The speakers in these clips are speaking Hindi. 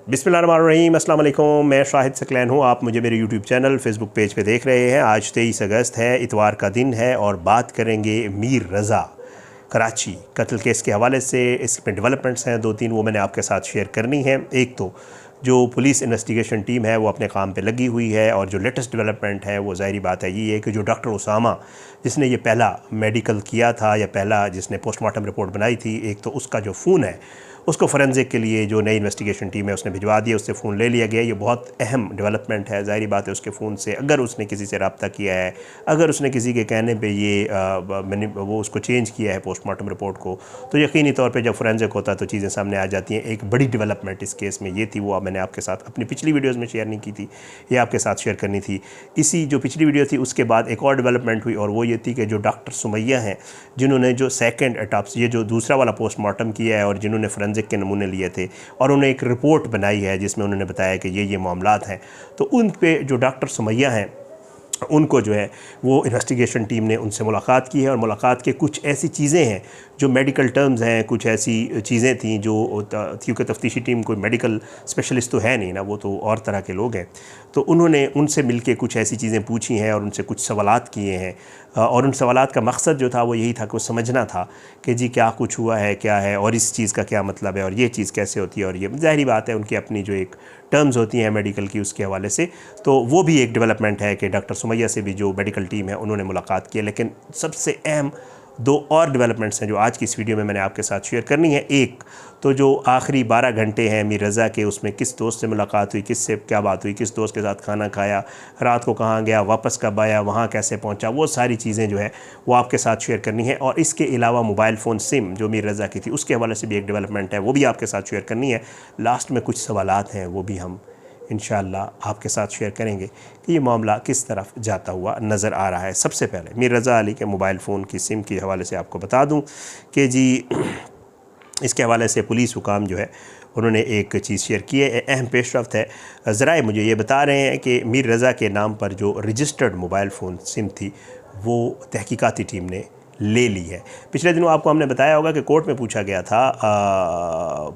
बिस्मिल्लाहिर्रहमानिर्रहीम, अस्सलाम वालेकुम। मैं शाहिद सकलैन हूँ। आप मुझे मेरे यूट्यूब चैनल फेसबुक पेज पे देख रहे हैं। आज 23 अगस्त है, इतवार का दिन है और बात करेंगे मीर रज़ा कराची कत्ल केस के हवाले से। इसमें डेवलपमेंट्स हैं 2-3, वो मैंने आपके साथ शेयर करनी है। एक तो जो पुलिस इन्वेस्टिगेशन टीम है वो अपने काम पे लगी हुई है, और जो लेटेस्ट डेवलपमेंट है वो ज़ाहिरी बात है ये है कि जो डॉक्टर उसामा जिसने ये पहला मेडिकल किया था या पहला जिसने पोस्टमार्टम रिपोर्ट बनाई थी, एक तो उसका जो फ़ोन है उसको फोरेंसिक के लिए जो नई इन्वेस्टिगेशन टीम है उसने भिजवा दिया, उससे फ़ोन ले लिया गया। ये बहुत अहम डेवलपमेंट है। ज़ाहिरी बात है उसके फ़ोन से अगर उसने किसी से रब्ता किया है, अगर उसने किसी के कहने पे ये मैंने वो उसको चेंज किया है पोस्टमार्टम रिपोर्ट को, तो यकीनी तौर पे जब फोरेंसिक होता है तो चीज़ें सामने आ जाती हैं। एक बड़ी डेवलपमेंट इस केस में ये थी, वो मैंने आपके साथ अपनी पिछली वीडियोज़ में शेयर नहीं की थी, ये आपके साथ शेयर करनी थी। इसी जो पिछली वीडियो थी उसके बाद एक और डेवलपमेंट हुई, और वो ये थी कि जो डॉक्टर सुमैया हैं जिन्होंने जो सेकेंड एटॉप्स ये जो दूसरा वाला पोस्टमार्टम किया है और जिन्होंने फोरेंसिक के नमूने लिए थे और उन्होंने एक रिपोर्ट बनाई है जिसमें उन्होंने बताया कि ये मामलात हैं, तो उन पे जो डॉक्टर सुमैया हैं उनको जो है वो इन्वेस्टिगेशन टीम ने उनसे मुलाकात की है। और मुलाकात के कुछ ऐसी चीज़ें हैं जो मेडिकल टर्म्स हैं, कुछ ऐसी चीज़ें थी जो क्योंकि तफ्तीशी टीम कोई मेडिकल स्पेशलिस्ट तो है नहीं ना, वो तो और तरह के लोग हैं, तो उन्होंने उनसे मिलके कुछ ऐसी चीज़ें पूछी हैं और उनसे कुछ सवालात किए हैं। और उन सवालात का मकसद जो था वो यही था कि वो समझना था कि जी क्या कुछ हुआ है, क्या है, और इस चीज़ का क्या मतलब है, और ये चीज़ कैसे होती है। और ये ज़ाहिरी बात है उनकी अपनी जो एक टर्म्स होती हैं मेडिकल की, उसके हवाले से तो वो भी एक डेवलपमेंट है कि डॉक्टर सुमैया से भी जो मेडिकल टीम है उन्होंने मुलाकात की है। लेकिन सबसे अहम 2 और डेवलपमेंट्स हैं जो आज की इस वीडियो में मैंने आपके साथ शेयर करनी है। एक तो जो आखिरी 12 घंटे हैं मीर रज़ा के, उसमें किस दोस्त से मुलाकात हुई, किससे क्या बात हुई, किस दोस्त के साथ खाना खाया, रात को कहाँ गया, वापस कब आया, वहाँ कैसे पहुँचा, वो सारी चीज़ें जो है वो आपके साथ शेयर करनी है। और इसके अलावा मोबाइल फ़ोन सिम जो मीर रज़ा की थी उसके हवाले से भी एक डेवलपमेंट है, वो भी आपके साथ शेयर करनी है। लास्ट में कुछ सवालात हैं वो भी हम इंशाअल्लाह आपके साथ शेयर करेंगे कि ये मामला किस तरफ जाता हुआ नज़र आ रहा है। सबसे पहले मीर रज़ा अली के मोबाइल फ़ोन की सिम के हवाले से आपको बता दूं कि जी इसके हवाले से पुलिस हुकाम जो है उन्होंने एक चीज़ शेयर की है, अहम पेशरफ्त है। ज़राए मुझे ये बता रहे हैं कि मीर रज़ा के नाम पर जो रजिस्टर्ड मोबाइल फ़ोन सिम थी वो तहकीकाती टीम ने ले ली है। पिछले दिनों आपको हमने बताया होगा कि कोर्ट में पूछा गया था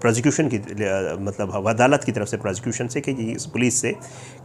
प्रोसिक्यूशन की मतलब अदालत की तरफ से प्रोसिक्यूशन से कि जी पुलिस से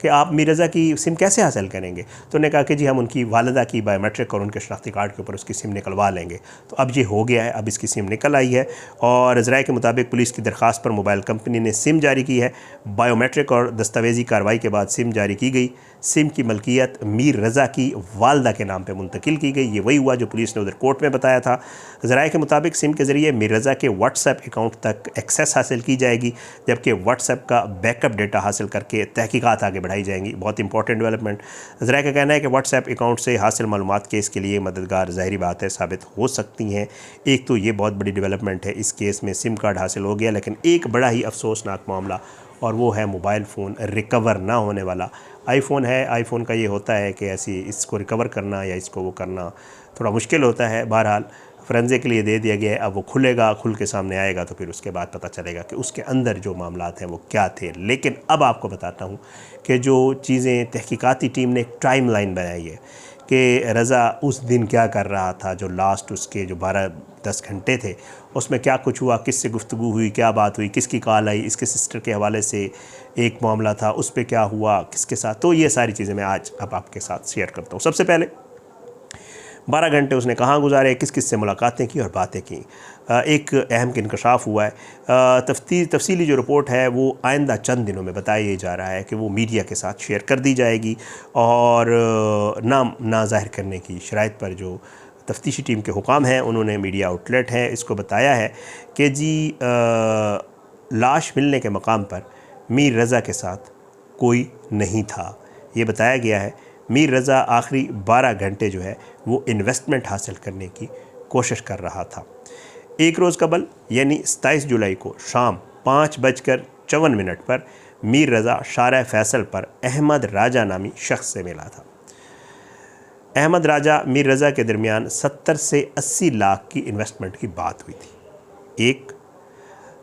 कि आप मीर रज़ा की सिम कैसे हासिल करेंगे, तो उन्होंने कहा कि जी हम उनकी वालिदा की बायोमेट्रिक और उनके शनाख्ती कार्ड के ऊपर उसकी सिम निकलवा लेंगे। तो अब ये हो गया है, अब इसकी सिम निकल आई है, और ज़राए के मुताबिक पुलिस की दरख्वास्त पर मोबाइल कंपनी ने सिम जारी की है। बायोमेट्रिक और दस्तावेज़ी कार्रवाई के बाद सिम जारी की गई। सिम की मलकियत मीर रज़ा की वालदा के नाम पर मुंतकिल की गई। ये वही हुआ जो पुलिस ने उधर कोर्ट में बताया था। ज़राए के मुताबिक सिम के ज़रिए मीर रज़ा के व्हाट्सएप अकाउंट तक एक्सेस हासिल की जाएगी, जबकि व्हाट्सएप का बैकअप डेटा हासिल करके तहकीकात आगे बढ़ाई जाएंगी। बहुत इंपॉर्टेंट डेवलपमेंट। ज़राए का कहना है कि व्हाट्सएप अकाउंट से हासिल मालूमात केस के लिए मददगार ज़ाहिरी बात है साबित हो सकती हैं। एक तो ये बहुत बड़ी डेवलपमेंट है, इस केस में सिम कार्ड हासिल हो गया, लेकिन एक बड़ा ही अफसोसनाक मामला, और वो है मोबाइल फ़ोन रिकवर ना होने वाला। आईफ़ोन है, आईफ़ोन का ये होता है कि ऐसी इसको रिकवर करना या इसको वो करना थोड़ा मुश्किल होता है। बहरहाल फोरेंसिक के लिए दे दिया गया है, अब वो खुलेगा, खुल के सामने आएगा तो फिर उसके बाद पता चलेगा कि उसके अंदर जो मामलात हैं वो क्या थे। लेकिन अब आपको बताता हूँ कि जो चीज़ें तहकीकाती टीम ने एक टाइम लाइन बनाई है कि रज़ा उस दिन क्या कर रहा था, जो लास्ट उसके जो 12-10 घंटे थे उसमें क्या कुछ हुआ, किससे गुफ्तगू हुई, क्या बात हुई, किसकी कॉल आई, इसके सिस्टर के हवाले से एक मामला था उस पर क्या हुआ, किसके साथ, तो ये सारी चीज़ें मैं आज अब आपके साथ शेयर करता हूँ। सबसे पहले 12 घंटे उसने कहाँ गुजारे, किस किस से मुलाकातें की और बातें की। एक अहम इंकशाफ हुआ है। तफसीली जो रिपोर्ट है वो आइंदा चंद दिनों में बताया जा रहा है कि वो मीडिया के साथ शेयर कर दी जाएगी, और नाम ना ज़ाहिर करने की शराइत पर जो तफ्तीशी टीम के हुकाम हैं उन्होंने मीडिया आउटलेट है इसको बताया है कि जी लाश मिलने के मकाम पर मीर रज़ा के साथ कोई नहीं था। ये बताया गया है मीर रज़ा आखिरी 12 घंटे जो है वो इन्वेस्टमेंट हासिल करने की कोशिश कर रहा था। एक रोज़ कबल यानी 27 जुलाई को शाम 5:54 पर मीर रज़ा शारा फैसल पर अहमद राजा नामी शख्स से मिला था। अहमद राजा मीर रज़ा के दरमियान 70 से 80 लाख की इन्वेस्टमेंट की बात हुई थी। एक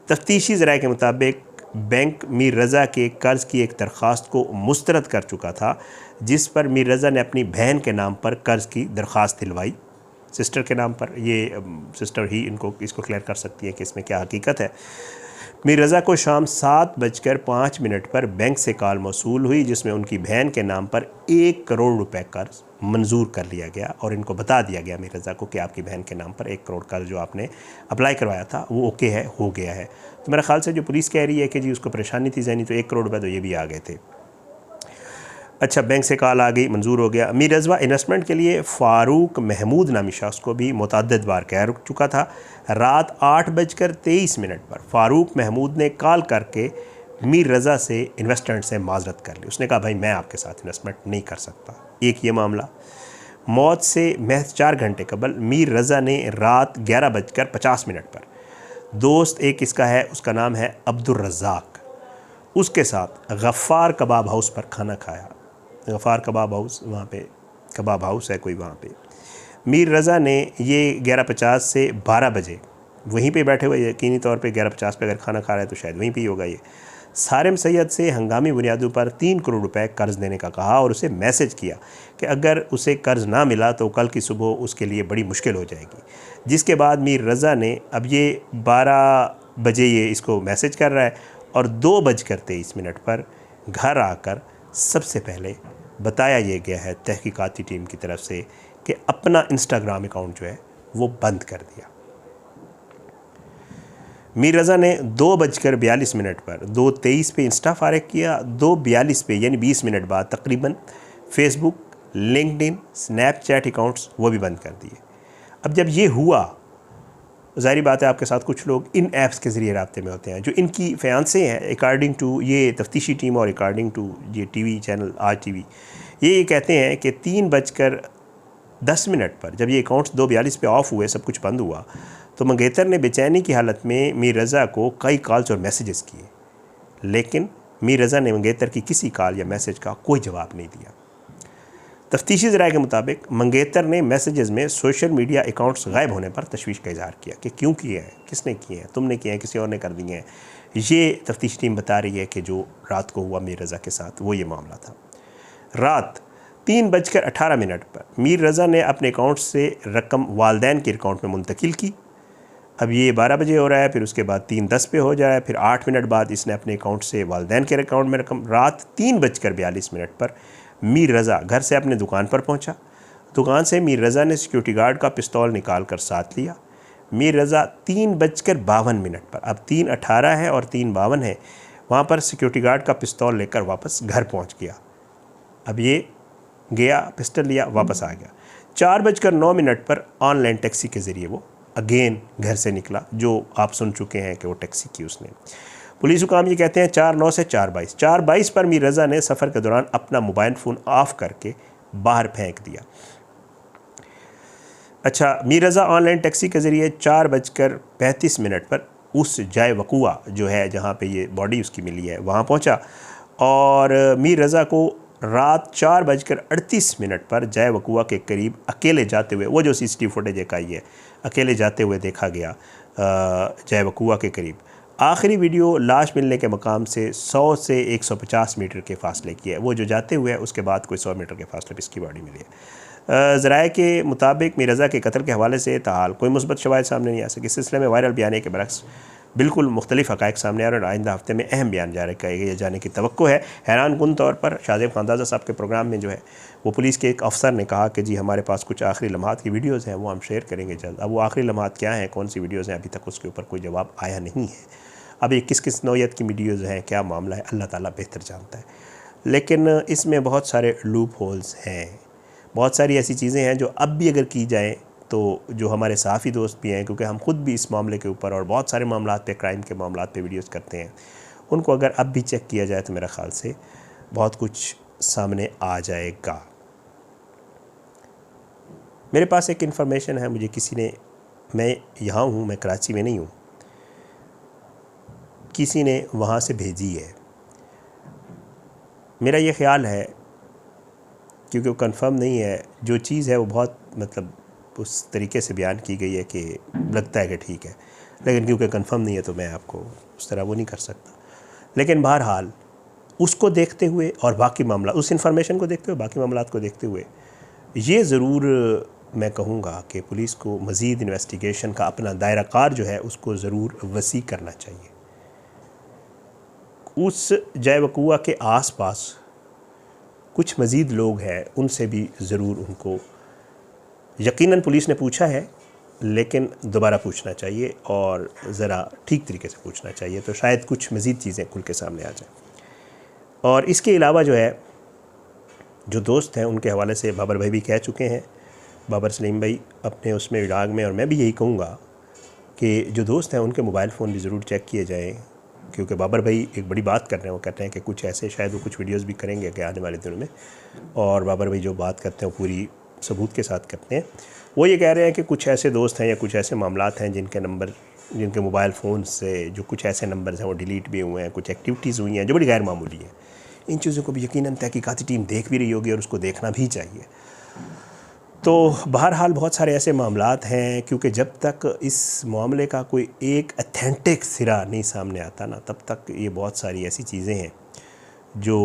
तफ्तीशी ज़राए के मुताबिक बैंक मीर रज़ा के कर्ज़ की एक दरख्वास्त को मुस्तरद कर चुका था, जिस पर मीर रज़ा ने अपनी बहन के नाम पर कर्ज़ की दरख्वास्त दिलवाई, सिस्टर के नाम पर। ये सिस्टर ही इसको क्लियर कर सकती है कि इसमें क्या हकीकत है। मीर रज़ा को शाम 7:05 पर बैंक से कॉल मौसूल हुई जिसमें उनकी बहन के नाम पर 1 करोड़ रुपए कर्ज मंजूर कर लिया गया और इनको बता दिया गया मीर रज़ा को कि आपकी बहन के नाम पर 1 करोड़ कर्ज जो आपने अप्लाई करवाया था वो ओके है, हो गया है। तो मेरे ख्याल से जो पुलिस कह रही है कि जी उसको परेशानी थी ज़हनी, तो 1 करोड़ रुपये तो ये भी आ गए थे। अच्छा, बैंक से कॉल आ गई, मंजूर हो गया। मीर रज़ा इन्वेस्टमेंट के लिए फ़ारूक महमूद नामी शख्स को भी मुतअद्दिद बार कह चुका था। रात 8:23 पर फ़ारूक महमूद ने कॉल करके मीर रज़ा से इन्वेस्टमेंट से माजरत कर ली। उसने कहा भाई मैं आपके साथ इन्वेस्टमेंट नहीं कर सकता। एक ये मामला। मौत से महज 4 घंटे कबल मीर रज़ा ने रात 11:50 पर दोस्त एक इसका है, उसका नाम है अब्दुल रज़ाक, उसके साथ गफ़ार कबाब हाउस पर खाना खाया। गफ़ार कबाब हाउस, वहाँ पे कबाब हाउस है कोई वहाँ पे। मीर रज़ा ने ये 11:50 से 12 बजे वहीं पे बैठे हुए, यकीनी तौर पे 11:50 पे अगर खाना खा रहा है तो शायद वहीं पे ही होगा ये, सारिम सैयद से हंगामी बुनियादों पर 3 करोड़ रुपए कर्ज़ देने का कहा और उसे मैसेज किया कि अगर उसे कर्ज़ ना मिला तो कल की सुबह उसके लिए बड़ी मुश्किल हो जाएगी। जिसके बाद मीर रज़ा ने, अब ये 12 बजे ये इसको मैसेज कर रहा है और 2:23 पर घर आकर सबसे पहले बताया ये गया है तहकीकाती टीम की तरफ से कि अपना इंस्टाग्राम अकाउंट जो है वो बंद कर दिया। मीर रज़ा ने 2:42 पर 2:23 पे इंस्टा फारिग किया, 2:42 पे यानी 20 मिनट बाद तकरीबन फेसबुक, लिंक्डइन, स्नैपचैट अकाउंट्स वो भी बंद कर दिए। अब जब ये हुआ, ज़ाहिर बात है आपके साथ कुछ लोग इन ऐप्स के ज़रिए राब्ते में होते हैं। जो इनकी फ़ियांसे हैं, अकॉर्डिंग टू ये तफ्तीशी टीम और अकॉर्डिंग टू ये टीवी चैनल आज टीवी, ये कहते हैं कि 3:10 पर जब ये अकाउंट्स 2:42 पे ऑफ हुए, सब कुछ बंद हुआ, तो मंगेतर ने बेचैनी की हालत में मीर रज़ा को कई कॉल्स और मैसेजेस किए, लेकिन मीर रज़ा ने मंगेतर की किसी कॉल या मैसेज का कोई जवाब नहीं दिया। तफ्तीशी ज़राए के मुताबिक मंगेतर ने मैसेजेस में सोशल मीडिया अकाउंट्स गायब होने पर तशवीश का इजहार किया कि क्यों किए हैं, किसने किए हैं, तुमने किए हैं, किसी और ने कर दिए हैं। ये तफ्तीशी टीम बता रही है कि जो रात को हुआ मीर रज़ा के साथ वो ये मामला था। रात 3:18 पर मीर रज़ा ने अपने अकाउंट से रकम वालदैन के अकाउंट में मुंतकिल की। अब ये 12 बजे हो रहा है, फिर उसके बाद 3:10 पे हो जाए, फिर 8 मिनट बाद इसने अपने अकाउंट से वालदैन के अकाउंट में रकम। रात 3:42 पर मीर रज़ा घर से अपने दुकान पर पहुंचा। दुकान से मीर रज़ा ने सिक्योरिटी गार्ड का पिस्तौल निकाल कर साथ लिया। मीर रज़ा 3:52 पर, अब 3:18 है और 3:52 है, वहाँ पर सिक्योरिटी गार्ड का पिस्तौल लेकर वापस घर पहुँच गया। अब ये गया, पिस्टल लिया, वापस आ गया। 4:09 पर ऑनलाइन टैक्सी के ज़रिए वो अगेन घर से निकला, जो आप सुन चुके हैं कि वो टैक्सी की उसने। पुलिस हुकाम ये कहते हैं 4:09 से 4:22। 4:22 पर मीर रज़ा ने सफ़र के दौरान अपना मोबाइल फ़ोन ऑफ करके बाहर फेंक दिया। अच्छा, मीर रज़ा ऑनलाइन टैक्सी के ज़रिए 4:35 पर उस जाए वक़ुआ जो है जहाँ पे ये बॉडी उसकी मिली है वहाँ पहुँचा और मीर रज़ा को रात 4:38 पर जाए वक़ुआ के करीब अकेले जाते हुए, वो जो CCTV फुटेज एक आई है, अकेले जाते हुए देखा गया जाए वक़ुआ के करीब। आखिरी वीडियो लाश मिलने के मकाम से 100 से 150 मीटर के फासले की है। वो जो जाते हुए है उसके बाद कोई 100 मीटर के फासले पर इसकी बॉडी मिली है। ज़राए के मुताबिक मीर रज़ा के कत्ल के हवाले से ताहाल कोई मुस्बत शवाहिद सामने नहीं आ सके। इस सिलसिले में वायरल बयान के बरक्स बिल्कुल मुख्तलिफ हक़ाइक़ सामने आ रहे हैं और आइंदा हफ्ते में अहम बयान जारी किए जाने की तवक्को है। हैरान कुन तौर पर शाहज़ेब खानदाज़ा साहब के प्रोग्राम में जो है वो पुलिस के एक अफसर ने कहा कि जी हमारे पास कुछ आखिरी लम्हात की वीडियोज़ हैं, वो हम शेयर करेंगे जल्द। अब वो आखिरी लम्हात क्या हैं, कौन सी वीडियोज़ हैं, अभी तक उसके ऊपर कोई जवाब आया नहीं है। अब ये किस किस नौयत की वीडियोज़ हैं, क्या मामला है, अल्लाह ताला बेहतर जानता है। लेकिन इसमें बहुत सारे लूप होल्स हैं, बहुत सारी ऐसी चीज़ें हैं जो अब भी अगर की जाएँ तो जो हमारे सहाफ़ी दोस्त भी हैं, क्योंकि हम ख़ुद भी इस मामले के ऊपर और बहुत सारे मामलात पे, क्राइम के मामलात पे वीडियोस करते हैं, उनको अगर अब भी चेक किया जाए तो मेरा ख़्याल से बहुत कुछ सामने आ जाएगा। मेरे पास एक इन्फॉर्मेशन है, मुझे किसी ने, मैं यहाँ हूँ, मैं कराची में नहीं हूँ, किसी ने वहाँ से भेजी है। मेरा ये ख़्याल है, क्योंकि वो कंफर्म नहीं है, जो चीज़ है वो बहुत मतलब उस तरीके से बयान की गई है कि लगता है कि ठीक है, लेकिन क्योंकि कंफर्म नहीं है तो मैं आपको उस तरह वो नहीं कर सकता। लेकिन बहरहाल उसको देखते हुए और बाकी मामला, उस इन्फॉर्मेशन को देखते हुए, बाकी मामलात को देखते हुए, ये ज़रूर मैं कहूँगा कि पुलिस को मज़ीद इन्वेस्टिगेशन का अपना दायरा कार जो है उसको ज़रूर वसी करना चाहिए। उस जय वकुआ के आसपास कुछ मज़ीद लोग हैं, उनसे भी ज़रूर उनको यकीनन पुलिस ने पूछा है, लेकिन दोबारा पूछना चाहिए और ज़रा ठीक तरीके से पूछना चाहिए, तो शायद कुछ मज़ीद चीज़ें खुल के सामने आ जाएं। और इसके अलावा जो है, जो दोस्त हैं उनके हवाले से बाबर भाई भी कह चुके हैं, बाबर सलीम भाई अपने उसमें विलाग में, और मैं भी यही कहूँगा कि जो दोस्त हैं उनके मोबाइल फ़ोन भी ज़रूर चेक किए जाएँ, क्योंकि बाबर भाई एक बड़ी बात कर रहे हैं। वो कहते हैं कि कुछ ऐसे, शायद वो कुछ वीडियोस भी करेंगे कि आने वाले दिनों में, और बाबर भाई जो बात करते हैं वो पूरी सबूत के साथ करते हैं। वो ये कह रहे हैं कि कुछ ऐसे दोस्त हैं या कुछ ऐसे मामलात हैं जिनके मोबाइल फ़ोन से जो कुछ ऐसे नंबर्स हैं वो डिलीट भी हुए हैं, कुछ एक्टिविटीज़ हुई हैं जो बड़ी गैर मामूली हैं। इन चीज़ों को भी यकीनन तहकीकाती टीम देख भी रही होगी और उसको देखना भी चाहिए। तो बहरहाल बहुत सारे ऐसे मामलात हैं, क्योंकि जब तक इस मामले का कोई एक अथेंटिक सिरा नहीं सामने आता ना, तब तक ये बहुत सारी ऐसी चीज़ें हैं जो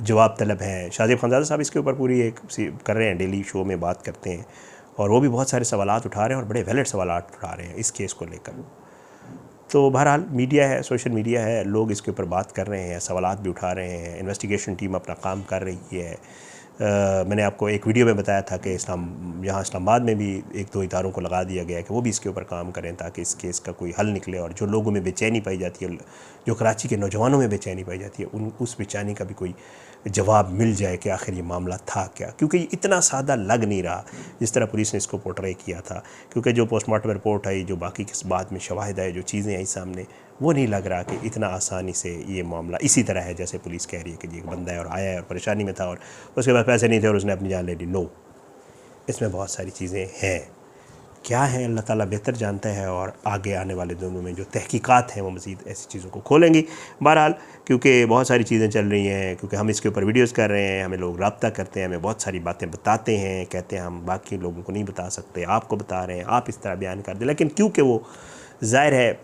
जवाब तलब हैं। शाहज़ेब खानज़ादा साहब इसके ऊपर पूरी एक कर रहे हैं, डेली शो में बात करते हैं, और वो भी बहुत सारे सवालात उठा रहे हैं और बड़े वैलिड सवालात उठा रहे हैं इस केस को लेकर। तो बहरहाल मीडिया है, सोशल मीडिया है, लोग इसके ऊपर बात कर रहे हैं, सवालात भी उठा रहे हैं, इन्वेस्टिगेशन टीम अपना काम कर रही है। मैंने आपको एक वीडियो में बताया था कि यहाँ इस्लामाबाद में भी 1-2 इदारों को लगा दिया गया है कि वो भी इसके ऊपर काम करें ताकि इस केस का कोई हल निकले, और जो लोगों में बेचैनी पाई जाती है, जो कराची के नौजवानों में बेचैनी पाई जाती है, उस बेचैनी का भी कोई जवाब मिल जाए कि आखिर ये मामला था क्या। क्योंकि ये इतना सादा लग नहीं रहा जिस तरह पुलिस ने इसको पोर्ट्रे किया था, क्योंकि जो पोस्टमार्टम रिपोर्ट आई, जो बाकी किस बात में शवाहिद आए, जो चीज़ें आई सामने, वो नहीं लग रहा कि इतना आसानी से ये मामला इसी तरह है जैसे पुलिस कह रही है कि जी एक बंदा है और आया है और परेशानी में था और उसके बाद पैसे नहीं थे और उसने अपनी जान ले ली। नो, इसमें बहुत सारी चीज़ें हैं। क्या है अल्लाह ताला बेहतर जानता है, और आगे आने वाले दिनों में जो तहकीकात हैं वो मज़ीद ऐसी चीज़ों को खोलेंगी। बहरहाल क्योंकि बहुत सारी चीज़ें चल रही हैं, क्योंकि हम इसके ऊपर वीडियोस कर रहे हैं, हमें लोग रब्ता करते हैं, हमें बहुत सारी बातें बताते हैं, कहते हैं हम बाकी लोगों को नहीं बता सकते, आपको बता रहे हैं, आप इस तरह बयान कर दें। लेकिन क्योंकि वो ज़ाहिर है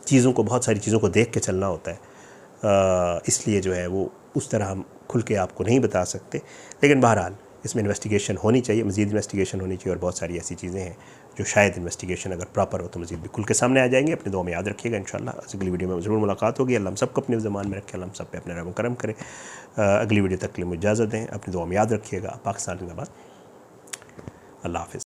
चीज़ों को, बहुत सारी चीज़ों को देख के चलना होता है, इसलिए जो है वो उस तरह हम खुल के आपको नहीं बता सकते। लेकिन बहरहाल इसमें इन्वेस्टिगेशन होनी चाहिए, मज़ीद इन्वेस्टिगेशन होनी चाहिए, और बहुत सारी ऐसी चीज़ें हैं जो शायद इन्वेस्टिगेशन अगर प्रॉपर हो तो मज़ीद भी खुल के सामने आ जाएंगी। अपने दुआ में याद रखिएगा। इंशाल्लाह अगली वीडियो में ज़रूर मुलाकात होगी। अल्लाह हम सबको अपने ज़मान में रखे, अल्लाह हम सब पे अपने रहम करम करे। अगली वीडियो तक के लिए मुझे इजाज़त दें। अपनी दुआ में याद रखिएगा। पाकिस्तान जिंदाबाद। अल्लाह हाफ़िज़।